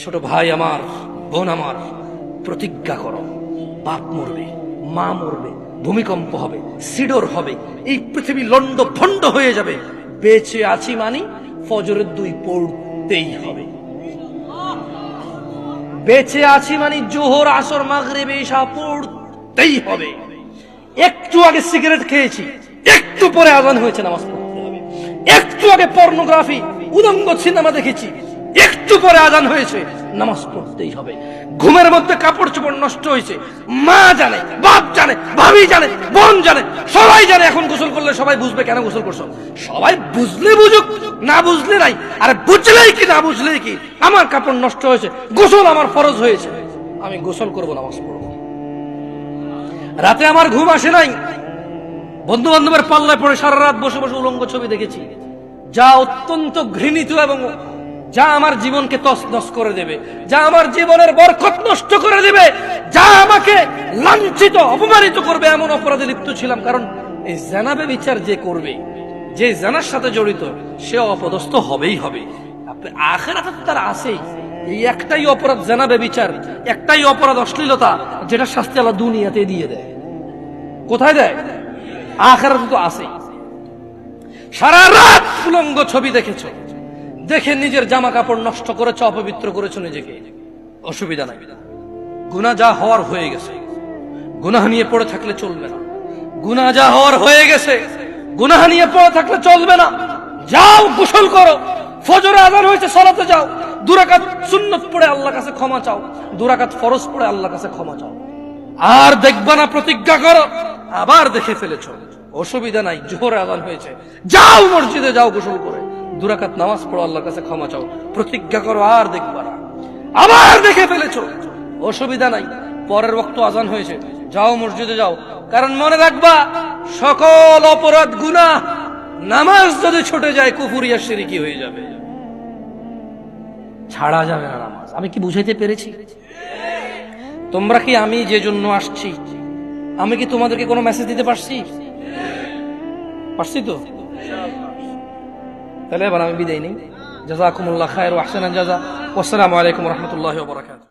ছোট ভাই আমার, বোন আমার, প্রতিজ্ঞা করো, বাপ মরবে, মা মরবে, ভূমিকম্প হবে, সিডর হবে, এই পৃথিবী লন্ড ভন্ড হয়ে যাবে, বেঁচে আছি মানি ফজরের 2 পড়তেই হবে। বেঁচে আছি মানে জোহর, আসর, মাগরিব, ইশা পড়তেই হবে। একটু আগে সিগারেট খেয়েছি, একটু পরে আজান হয়েছে, নামাজ পড়তে হবে। একটু আগে পর্নোগ্রাফি, উদঙ্গ সিনেমা দেখেছি, একটু পরে আজান হয়েছে, নামাজ পড়তেই হবে। ঘুমের মধ্যে কাপড় চোপড় নষ্ট হয়েছে, মা জানে, বাপ জানে, ভাবি জানে, বোন জানে, সবাই জানে। এখন গোসল করলে সবাই বুঝবে কেন গোসল করছো। সবাই বুঝলে বুঝুক, না বুঝলে নাই। আরে বুঝলেই কি না বুঝলেই কি, আমার কাপড় নষ্ট হয়েছে, গোসল আমার ফরজ হয়েছে, আমি গোসল করবো, নামাজ পড়বো। রাতে আমার ঘুম আসে নাই, বন্ধু বান্ধবের পাল্লায় পড়ে সারা রাত বসে বসে উলঙ্গ ছবি দেখেছি, যা অত্যন্ত ঘৃণিত এবং যা আমার জীবনকে তছনছ করে দেবে, যা আমার জীবনের বরকত নষ্ট করে দেবে, যা আমাকে লাঞ্ছিত অপমানিত করবে, এমন অপরাধে লিপ্ত ছিলাম। কারণ এই জানাবে বিচার যে করবে, যে জানার সাথে জড়িত, সে অপদস্থ হবেই হবে। আখিরাতে তো তার আছেই। এই একটাই অপরাধ জানাবে বিচার, একটাই অপরাধ অশ্লীলতা, যেটা শাস্তি আল্লাহ দুনিয়াতে দিয়ে দেয়। কোথায় দেয়? আখিরাতে তো আছেই। সারা রাত উলঙ্গ ছবি দেখেছো, দেখে নিজের জামা কাপড় নষ্ট করেছো, অপবিত্র করেছো নিজেকে, অসুবিধা নাই। গুনাহ যা হওয়ার হয়ে গেছে, গুনাহ নিয়ে পড়ে থাকলে চলবে না। গুনাহ যা হওয়ার হয়ে গেছে, গুনাহ নিয়ে পড়ে থাকলে চলবে না। যাও গোসল করো, ফজরে আযান হয়েছে, সালাতে যাও, 2 রাকাত সুন্নাত পড়ে আল্লাহর কাছে ক্ষমা চাও, 2 রাকাত ফরজ পড়ে আল্লাহর কাছে ক্ষমা চাও। আর দেখবা না, প্রতিজ্ঞা করো। আবার দেখে ফেলেছো, অসুবিধা নাই, জোহর আযান হয়েছে, যাও মসজিদে, যাও গোসল করে 2 রাকাত নামাজ পড়ো, আল্লাহর কাছে ক্ষমা চাও, প্রতিজ্ঞা করো। আর দেখবা না। আবার দেখে ফেলেছো, অসুবিধা নাই, পরের ওয়াক্ত আযান হয়েছে, যাও মসজিদে যাও। কারণ মনে রাখবা, সকল অপরাধ গুনাহ নামাজ যদি ছুটে যায় কুফরিয়া শিরকি হয়ে যাবে, ছাড়া যাবে না নামাজ। আমি কি বুঝাইতে পেরেছি? তোমরা কি, আমি যে জন্য আসছি, আমি কি তোমাদেরকে কোনো মেসেজ দিতে পারছি? পারছি তো? তাহলে এবার আমি বিদায় নেই। জাযাকুমুল্লাহ খায়র ওয়া আহসানাল জাযা। ওয়াসসালামু আলাইকুম ওয়া রাহমাতুল্লাহি ওয়া বারাকাতুহু।